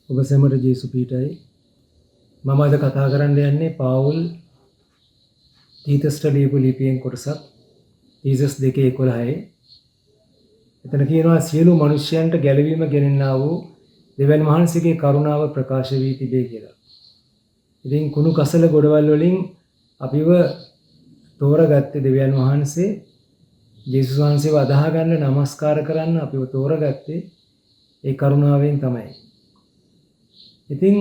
ඔබ සැමට ජේසු පීඨයි. මම අද කතා කරන්න යන්නේ පාවුල් තීතස්ට ලියපු ලිපියෙන් කොටසක් තීතස් 2:11. එතන කියනවා සියලු මිනිසයන්ට ගැලවීම ගෙනෙන්නා වූ දෙවියන් වහන්සේගේ කරුණාව ප්‍රකාශ වී තිබේ කියලා. ඉතින් කුණු කසල ගොඩවල් වලින් අපිව තෝරගත්තේ දෙවියන් වහන්සේ ජේසුස් වහන්සේව අදාහ ගන්න නමස්කාර කරන්න අපිව තෝරගත්තේ ඒ කරුණාවෙන් තමයි. ඉතින්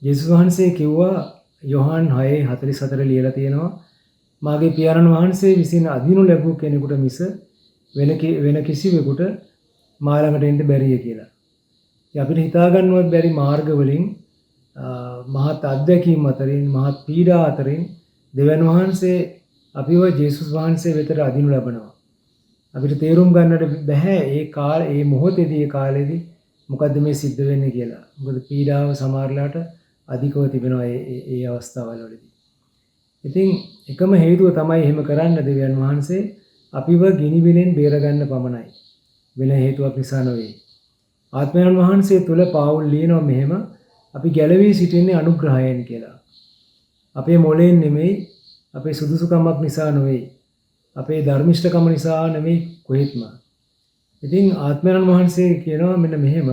ජේසුස් වහන්සේ කිව්වා යොහන් 6:44 ලියලා තියෙනවා මාගේ පියාණන් වහන්සේ විසින් අදිනු ලැබූ කෙනෙකුට මිස වෙන කිසිවෙකුට මා ළඟට එන්න බැරිය කියලා. ඉතින් අපිට හිතා ගන්නවත් බැරි මාර්ග වලින් මහත් අත්දැකීම් අතරින් මහත් පීඩා අතරින් දෙවියන් වහන්සේ අපිව ජේසුස් වහන්සේ වෙතට අදිනු ලබනවා. අපිට තේරුම් ගන්නට බැහැ ඒ මොහොතේදී ඒ කාලෙදී මොකද්ද මේ සිද්ධ වෙන්නේ කියලා. මොකද පීඩාව සමහරලාට අධිකව තිබෙනවා ඒ අවස්ථාවල වලදී. ඉතින් එකම හේතුව තමයි එහෙම කරන්න දෙවියන් වහන්සේ අපිව ගිනි විලෙන් බේරගන්න පමණයි. වෙන හේතුවක් නිසා නෙවෙයි. ආත්මයන් වහන්සේ තුල පාවුල් ලියනවා මෙහෙම අපි ගැලවී සිටින්නේ අනුග්‍රහයෙන් කියලා. අපේ මොලෙන් නෙමෙයි, අපේ සුදුසුකමක් නිසා නෙවෙයි, අපේ ධර්මිෂ්ඨකම නිසා නෙමෙයි කොහෙත්ම. ඉතින් ආත්මයන් වහන්සේ කියනවා මෙන්න මෙහෙම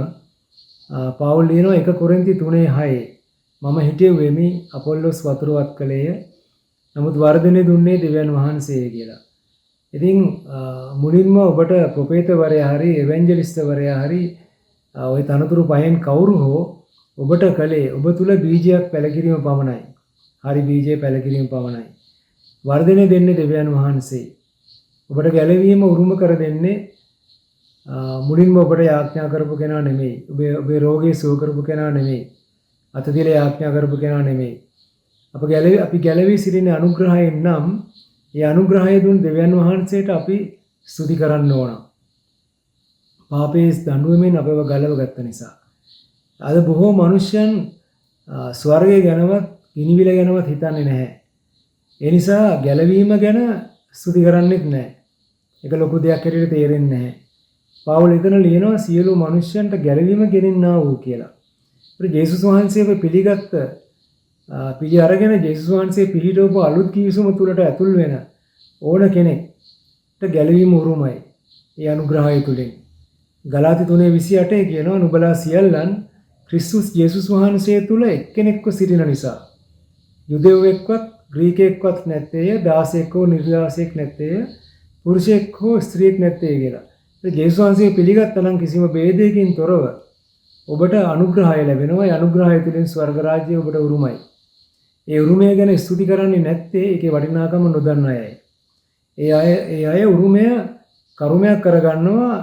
පාවුල් ලියනවා 1 කොරින්ති 3:6 මම හිටියෙමි අපොල්ලොස් වතුරවත් කලේය නමුත් වර්ධනය දුන්නේ දෙවියන් වහන්සේ කියලා. ඉතින් මුලින්ම ඔබට ප්‍රොපේතවරයා හරි එවැන්ජලිස්ට්වරයා හරි ওই තනතුරු පහෙන් කවුරු හෝ ඔබට කලේ ඔබ තුල බීජයක් පැලකිරීම පමණයි. හරි බීජය පැලකිරීම පමණයි. වර්ධනය දෙන්නේ දෙවියන් වහන්සේ. ඔබට ගැලවීම උරුම කර දෙන්නේ මුලින්ම ඔබට යාඥා කරපු කෙනා නෙමෙයි. ඔබේ රෝගී සුව කරපු කෙනා නෙමෙයි. අත දිල යාඥා කරපු කෙනා නෙමෙයි. අපි ගැලවී සිටින අනුග්‍රහයෙන් නම් ඒ අනුග්‍රහය දුන් දෙවියන් වහන්සේට අපි ස්තුති කරන්න ඕන. පාපයේ දඬුවමෙන් අපව ගලව ගත්ත නිසා. අද බොහෝ මිනිසයන් ස්වර්ගය ගැනවත් ගිනිවිල ගැනවත් හිතන්නේ නැහැ. ඒ නිසා ගැලවීම ගැන ස්තුති කරන්නෙත් නැහැ. ඒක ලොකු දෙයක් හැටියට තේරෙන්නේ නැහැ. පාවුල් එතන ලියනවා සියලු මිනිසයන්ට ගැලවීම ගෙනෙන්නා වූ කියලා. ඒත් ජේසුස් වහන්සේව පිළි අරගෙන ජේසුස් වහන්සේ පිළිටවපු අලුත් කිවිසුම තුලට ඇතුල් වෙන ඕන කෙනෙක්ට ගැලවීම උරුමයි. ඒ අනුග්‍රහය තුලින්. ගලාති 3:28 කියනවා නුඹලා සියල්ලන් ක්‍රිස්තුස් ජේසුස් වහන්සේ තුල එක්කෙනෙක්ව සිටින නිසා. යුදෙව්වෙක්වත් ග්‍රීකයෙක්වත් නැත්තේය, දාසයෙක් හෝ නිර්දාසයෙක් නැත්තේය, පුරුෂයෙක් හෝ ස්ත්‍රියෙක් නැත්තේ කියලා. ඒ ජේසුස් වහන්සේ පිළිගත්තා නම් කිසිම ભેදයකින් තොරව ඔබට අනුග්‍රහය ලැබෙනවා. ඒ අනුග්‍රහය තුළින් ස්වර්ග රාජ්‍යය ඔබට උරුමයි. ඒ උරුමය ගැන ස්තුති කරන්නේ නැත්තේ ඒකේ වටිනාකම නොදන්න අයයි. ඒ අය උරුමය කරුමයක් කරගන්නවා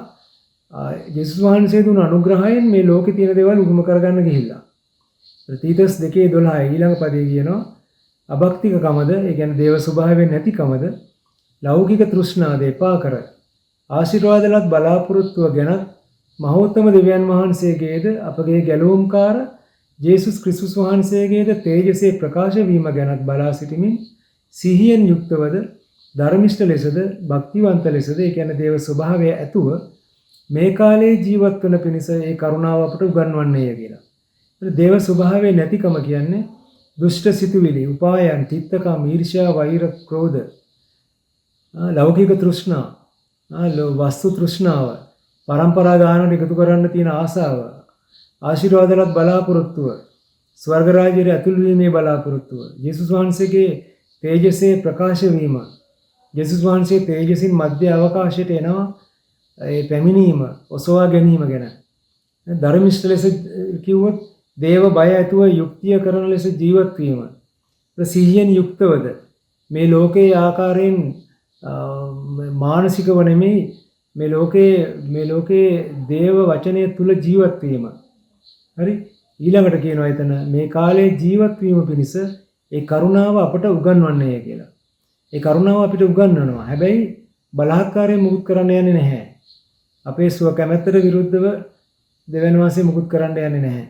ජේසුස් වහන්සේ දුන අනුග්‍රහයෙන් මේ ලෝකේ තියෙන දේවල් උරුම කරගන්න ගිහිල්ලා. තීතස් 2:12 ඊළඟ පදේ කියනවා අභක්තිකකමද ඒ කියන්නේ දේව ස්වභාවයෙන් නැතිකමද ලෞකික තෘෂ්ණාද එපා කර ආශිර්වාදලත් බලාපොරොත්තුව ගැන මහෝත්තම දෙවියන් වහන්සේගේද අපගේ ගැලවුම්කාර ජේසුස් ක්‍රිස්තුස් වහන්සේගේද තේජසේ ප්‍රකාශ වීම ගැනත් බලා සිටිමින් සිහියෙන් යුක්තවද ධර්මිෂ්ඨ ලෙසද භක්තිවන්ත ලෙසද ඒ කියන්නේ දේව ස්වභාවය ඇතුව මේ කාලේ ජීවත් වන පිණිස ඒ කරුණාව අපට උගන්වන්නේය කියලා. දේව ස්වභාවයේ නැතිකම කියන්නේ දුෂ්ට සිතුවිලි, උපායන්, තිත්තකම්, ඊර්ෂ්‍යා, වෛර, ක්‍රෝධ, ලෞකික තෘෂ්ණා, වස්තු තෘෂ්ණාව, පරම්පරා ගානට එකතු කරන්න තියෙන ආසාව, ආශිර්වාදලත් බලාපොරොත්තුව, ස්වර්ග රාජ්‍යයට ඇතුල් වීමේ බලාපොරොත්තුව, යේසුස් වහන්සේගේ තේජසේ ප්‍රකාශ වීම, යේසුස් වහන්සේ තේජසින් මධ්‍ය අවකාශයට එනවා ඒ පැමිණීම, ඔසවා ගැනීම ගැන. ධර්මිෂ්ඨ ලෙස කිව්වොත් දේව බය ඇතුව යුක්තිය කරන ලෙස ජීවත් වීම. සිහියෙන් යුක්තවද මේ ලෝකයේ ආකාරයෙන් මානසිකව නෙමෙයි මේ ලෝකයේ දේව වචනය තුල ජීවත් වීම. හරි? ඊළඟට කියනවා එතන මේ කාලේ ජීවත් වීම පිණිස ඒ කරුණාව අපට උගන්වන්නේය කියලා. ඒ කරුණාව අපිට උගන්වනවා. හැබැයි බලහත්කාරයෙන් මුකුත් කරන්න යන්නේ නැහැ. අපේ ස්ව කැමැත්තට විරුද්ධව දෙවියන් වහන්සේ මුකුත් කරන්න යන්නේ නැහැ.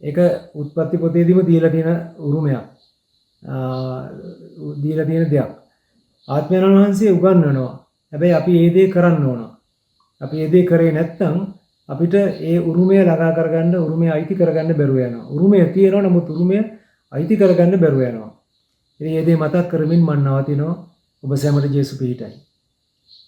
ඒක උත්පත්ති පොතේදීම දීලා තියෙන උරුමයක්. දීලා තියෙන දෙයක්. ආත්මයන් වහන්සේ උගන්වනවා. හැබැයි අපි ඒ දේ කරන්න ඕන. අපි ඒ දේ කරේ නැත්නම් අපිට ඒ උරුමය ළඟා කරගන්න, උරුමය අයිති කරගන්න බැරුව යනවා. උරුමය තියෙනවා නමුත් උරුමය අයිති කරගන්න බැරුව යනවා. ඉතින් මේ දේ මතක් කරමින් මම නවතිනවා. ඔබ සැමට ජේසු පිහිටයි.